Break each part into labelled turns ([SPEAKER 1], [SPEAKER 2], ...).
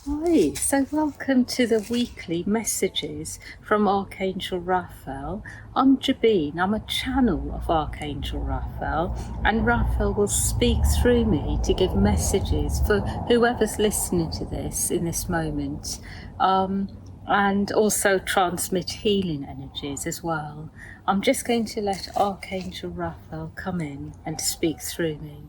[SPEAKER 1] Hi, so welcome to the weekly messages from Archangel Raphael. I'm Jabeen, I'm a channel of Archangel Raphael, and Raphael will speak through me to give messages for whoever's listening to this in this moment, and also transmit healing energies as well. I'm just going to let Archangel Raphael come in and speak through me.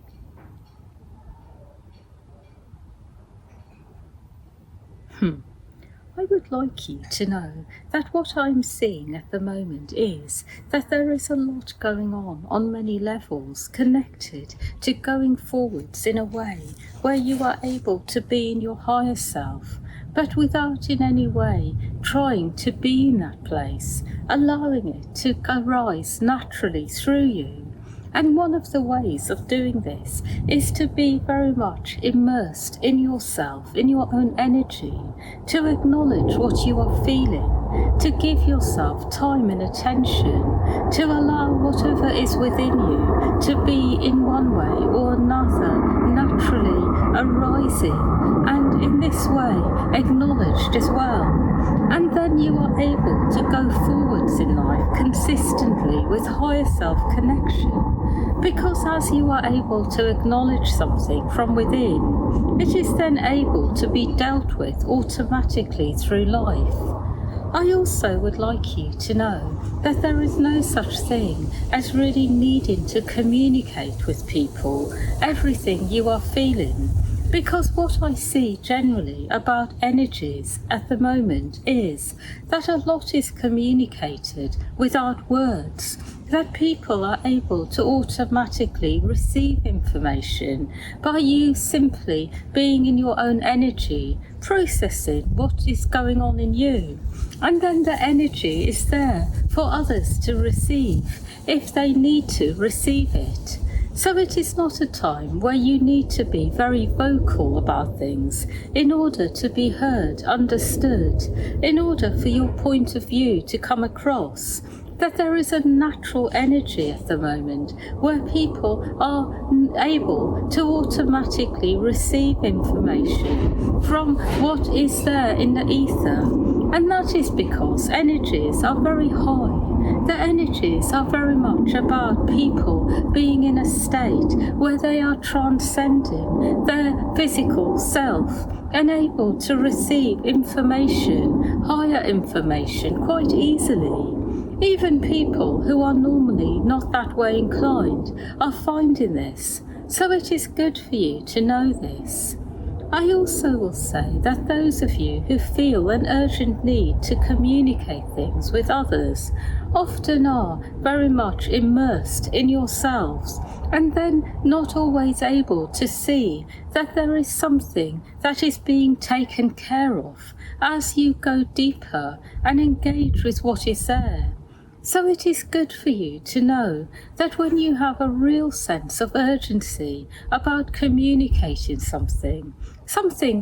[SPEAKER 1] I would like you to know that what I'm seeing at the moment is that there is a lot going on many levels connected to going forwards in a way where you are able to be in your higher self, but without in any way trying to be in that place, allowing it to arise naturally through you. And one of the ways of doing this is to be very much immersed in yourself, in your own energy, to acknowledge what you are feeling, to give yourself time and attention, to allow whatever is within you to be in one way or another naturally arising, and in this way acknowledged as well. And then you are able to go forwards in life consistently with higher self connection. Because as you are able to acknowledge something from within, it is then able to be dealt with automatically through life. I also would like you to know that there is no such thing as really needing to communicate with people everything you are feeling. Because what I see generally about energies at the moment is that a lot is communicated without words, that people are able to automatically receive information by you simply being in your own energy, processing what is going on in you. And then the energy is there for others to receive if they need to receive it. So it is not a time where you need to be very vocal about things in order to be heard, understood, in order for your point of view to come across. That there is a natural energy at the moment where people are able to automatically receive information from what is there in the ether. And that is because energies are very high. The energies are very much about people being in a state where they are transcending their physical self and able to receive information, higher information, quite easily. Even people who are normally not that way inclined are finding this, so it is good for you to know this. I also will say that those of you who feel an urgent need to communicate things with others often are very much immersed in yourselves, and then not always able to see that there is something that is being taken care of as you go deeper and engage with what is there. So it is good for you to know that when you have a real sense of urgency about communicating something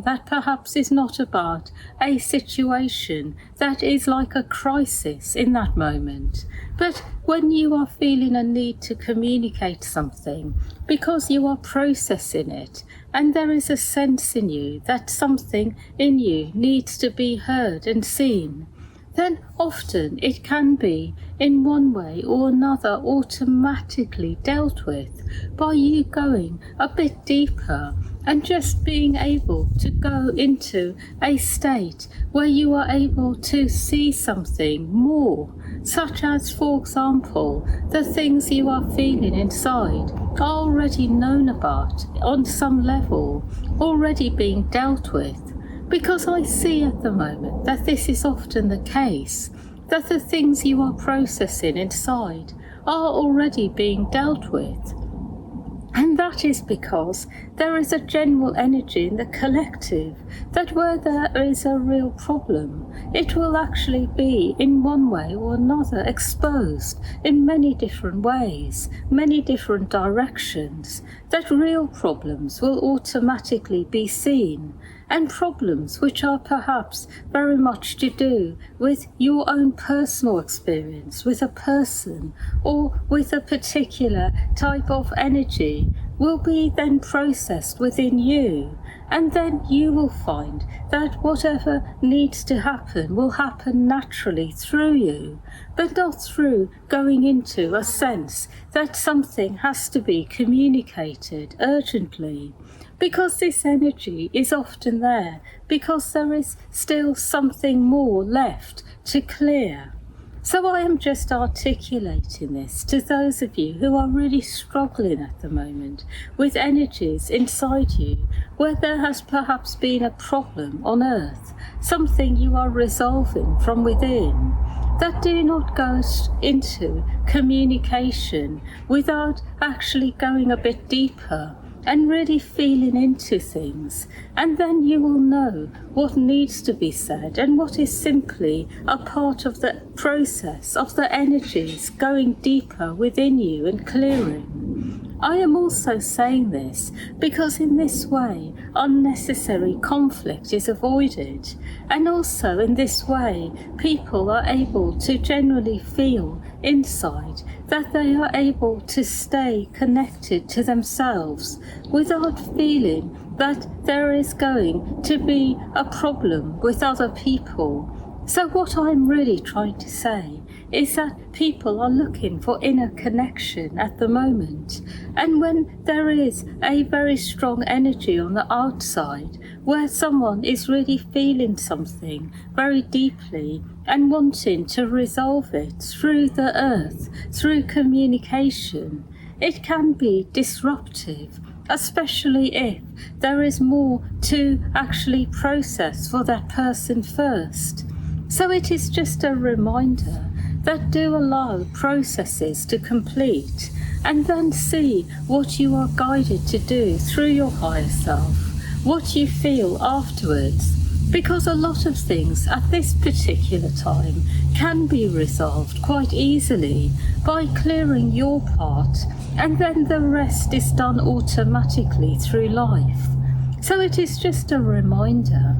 [SPEAKER 1] that perhaps is not about a situation that is like a crisis in that moment, but when you are feeling a need to communicate something because you are processing it and there is a sense in you that something in you needs to be heard and seen, then often it can be in one way or another automatically dealt with by you going a bit deeper and just being able to go into a state where you are able to see something more, such as, for example, the things you are feeling inside are already known about on some level, already being dealt with. Because I see at the moment that this is often the case, that the things you are processing inside are already being dealt with. And that is because there is a general energy in the collective that where there is a real problem, it will actually be in one way or another exposed in many different ways, many different directions, that real problems will automatically be seen, and problems which are perhaps very much to do with your own personal experience with a person or with a particular type of energy will be then processed within you, and then you will find that whatever needs to happen will happen naturally through you, but not through going into a sense that something has to be communicated urgently, because this energy is often there, because there is still something more left to clear. So I am just articulating this to those of you who are really struggling at the moment with energies inside you, where there has perhaps been a problem on earth, something you are resolving from within, that do not go into communication without actually going a bit deeper and really feeling into things, and then you will know what needs to be said and what is simply a part of the process of the energies going deeper within you and clearing. I am also saying this because in this way unnecessary conflict is avoided, and also in this way people are able to generally feel inside that they are able to stay connected to themselves without feeling that there is going to be a problem with other people. So what I'm really trying to say is that people are looking for inner connection at the moment, and when there is a very strong energy on the outside where someone is really feeling something very deeply and wanting to resolve it through the earth, through communication, it can be disruptive, especially if there is more to actually process for that person first. So it is just a reminder that do allow processes to complete, and then see what you are guided to do through your higher self, what you feel afterwards, because a lot of things at this particular time can be resolved quite easily by clearing your part, and then the rest is done automatically through life. So it is just a reminder.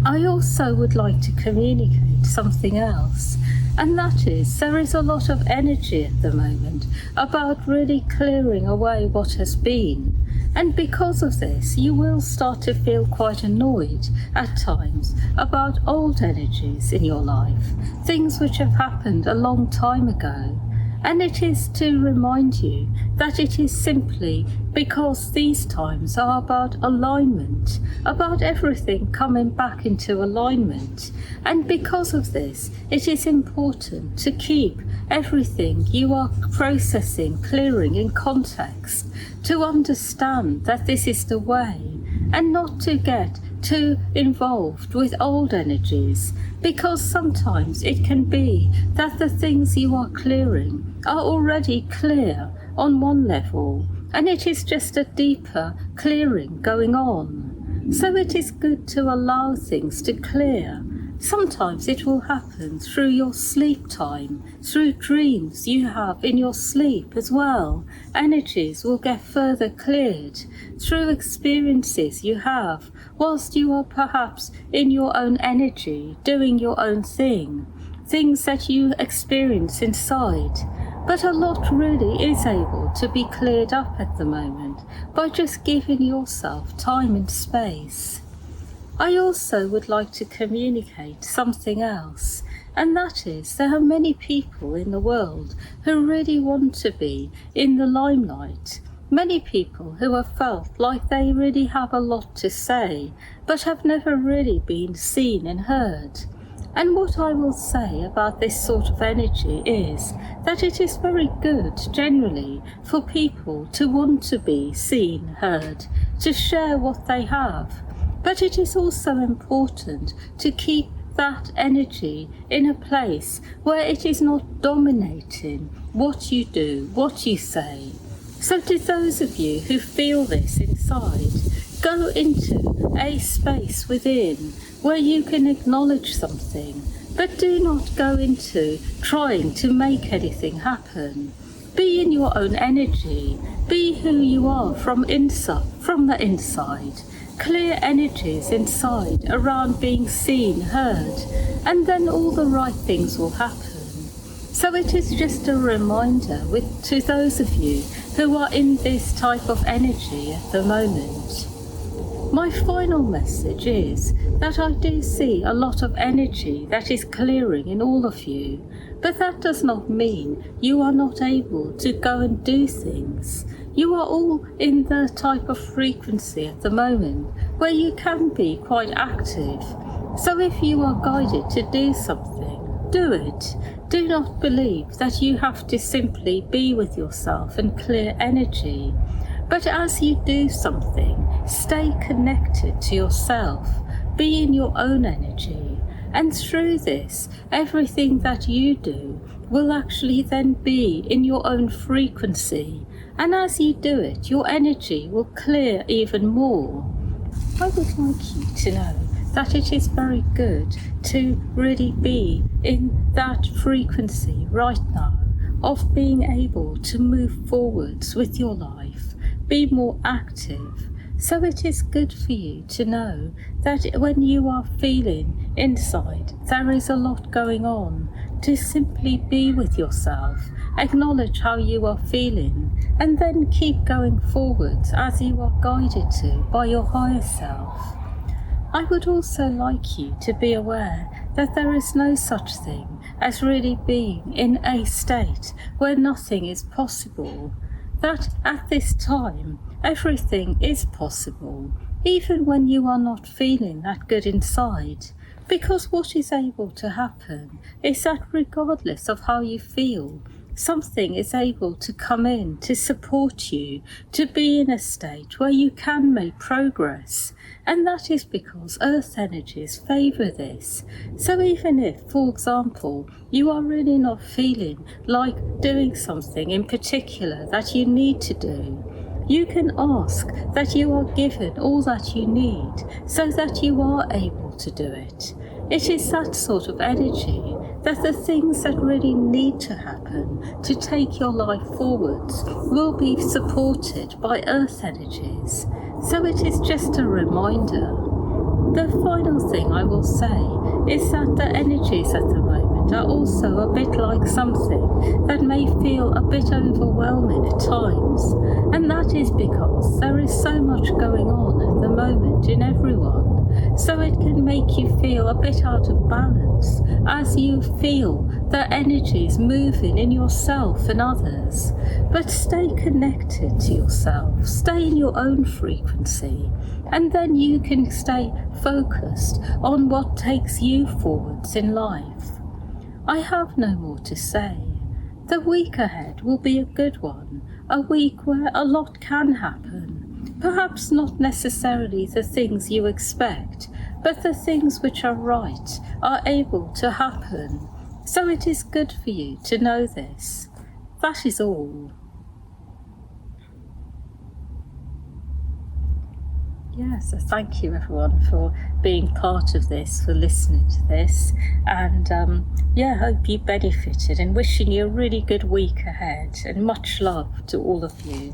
[SPEAKER 1] I also would like to communicate something else, and that is there is a lot of energy at the moment about really clearing away what has been, and because of this you will start to feel quite annoyed at times about old energies in your life, things which have happened a long time ago. And it is to remind you that it is simply because these times are about alignment, about everything coming back into alignment. And because of this, it is important to keep everything you are processing, clearing in context, to understand that this is the way, and not to get too involved with old energies, because sometimes it can be that the things you are clearing are already clear on one level, and it is just a deeper clearing going on. So it is good to allow things to clear. Sometimes it will happen through your sleep time, through dreams you have in your sleep as well. Energies will get further cleared through experiences you have whilst you are perhaps in your own energy, doing your own thing, things that you experience inside. But a lot really is able to be cleared up at the moment by just giving yourself time and space. I also would like to communicate something else, and that is there are many people in the world who really want to be in the limelight. Many people who have felt like they really have a lot to say, but have never really been seen and heard. And what I will say about this sort of energy is that it is very good generally for people to want to be seen, heard, to share what they have. But it is also important to keep that energy in a place where it is not dominating what you do, what you say. So to those of you who feel this inside, go into a space within where you can acknowledge something, but do not go into trying to make anything happen. Be in your own energy, be who you are from the inside. Clear energies inside around being seen, heard, and then all the right things will happen. So it is just a reminder to those of you who are in this type of energy at the moment. My final message is that I do see a lot of energy that is clearing in all of you, but that does not mean you are not able to go and do things. You are all in the type of frequency at the moment where you can be quite active. So if you are guided to do something, do it. Do not believe that you have to simply be with yourself and clear energy. But as you do something, stay connected to yourself, be in your own energy, and through this, everything that you do will actually then be in your own frequency, and as you do it, your energy will clear even more. I would like you to know that it is very good to really be in that frequency right now of being able to move forwards with your life, be more active. So it is good for you to know that when you are feeling inside there is a lot going on, to simply be with yourself, acknowledge how you are feeling, and then keep going forwards as you are guided to by your higher self. I would also like you to be aware that there is no such thing as really being in a state where nothing is possible. That at this time, everything is possible, even when you are not feeling that good inside. Because what is able to happen is that regardless of how you feel, something is able to come in to support you, to be in a state where you can make progress. And that is because earth energies favour this. So even if, for example, you are really not feeling like doing something in particular that you need to do, you can ask that you are given all that you need so that you are able to do it. It is that sort of energy that the things that really need to happen to take your life forwards will be supported by earth energies. So it is just a reminder. The final thing I will say is that the energies at the moment are also a bit like something that may feel a bit overwhelming at times, and that is because there is so much going on at the moment in everyone, so it can make you feel a bit out of balance as you feel the energies moving in yourself and others. But stay connected to yourself, stay in your own frequency, and then you can stay focused on what takes you forwards in life. I have no more to say. The week ahead will be a good one, a week where a lot can happen. Perhaps not necessarily the things you expect, but the things which are right are able to happen. So it is good for you to know this. That is all. Yes, so thank you everyone for being part of this, for listening to this, and hope you benefited, and wishing you a really good week ahead, and much love to all of you.